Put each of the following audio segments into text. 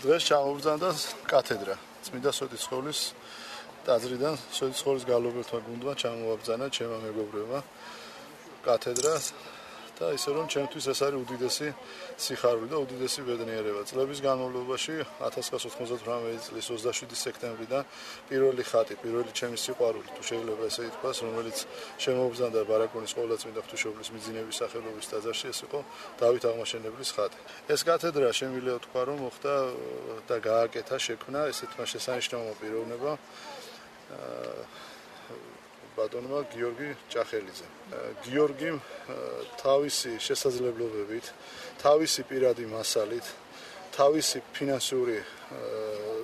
დღეს ჩამოვბრძანდა კათედრა. წმინდა სვეტიცხოვლის ტაძრიდან სვეტიცხოვლის გალობელთა გუნდმა ჩამოვაბრძანა ჩემმა მეგობრებმა კათედრა და ისე რომ ჩემთვის ეს არის უდიდესი სიხარული და უდიდესი ბედნიერება. წლების განმავლობაში 1998 წლის 27 სექტემბრიდან პირველი ხატი, პირველი ჩემი სიყვარული, თუ შეიძლება ესე ითქვას, რომელიც შემოვბრძანდა ბარაკონის ყოვლადწმინდა ღვთისმშობლის მიძინების სახელობის ტაძარში, ეს იყო დავით აღმაშენებლის ხატი. ეს კათედრა შემიძლია თქვა, რომ მოხდა და გააკეთა, შექმნა ესეთმა შესანიშნავმა პიროვნებამ ბატონმა გიორგი ჭახელიძე. გიორგიმ თავისი შესაძლებლობებით, თავისი პირადი მასალით, თავისი ფინანსური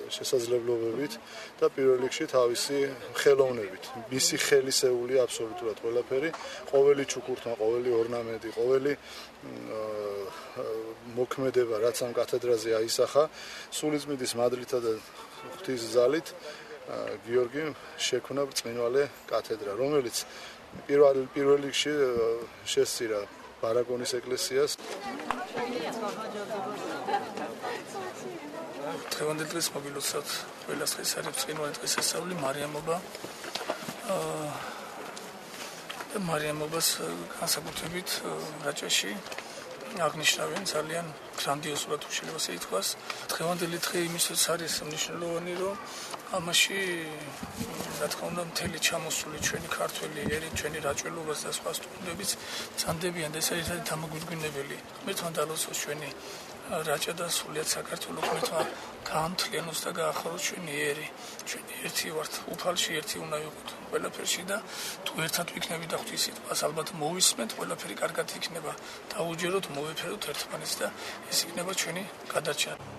შესაძლებლობებით და პირველ რიგში თავისი ხელოვნებით. მისი ხელისეული აბსოლუტურად ყველაფერი, ყოველი ჩუქურთმა, ყოველი ორნამენტი, ყოველი მოქმედება, რაც ამ კათედრაზე აისახა, სულიწმიდის მადლითა და ღვთის ძალით გიორგიმ შექმნა ბრწყინვალე კათედრა, რომელიც პირველ რიგში შესწირა ბარაკონის ეკლესიას. დღევანდელ დღეს მოგილოცავთ ყველას დღეს არის ბრწყინვალე დღესასწაული მარიამობა. მარიამობას განსაკუთრებით რაჭაში აღნიშნავენ ძალიან გრანდიოზულად შეიძლება ითქვას. დღევანდელი დღე იმისაც არის მნიშვნელოვანი, რომ ამაში რა თქმა უნდა მთელი ჩამოსული ჩვენი ქართველი ერი, ჩვენი რაჭველობას და სხვა სტუდენტებიც წანდებიან და ეს არის ერთ-ერთი დამაგვირგვინებელი. ღმერთმა დალოცოს ჩვენი რაჭა და სულიად საქართველოს ღმერთმა გაამთლიანოს და გაახაროს ჩვენი ერი. ჩვენი ერთი ვართ, უფალში ერთი უნდა ვიყოთ ყველაფერში და თუ ერთად ვიქნებით და ღვთის სიტყვას ალბათ მოვისმენთ, ყველაფერი კარგად იქნება. დაუჯეროთ, მოვეფეროთ ერთმანეთს და ეს იქნება ჩვენი გადარჩენა.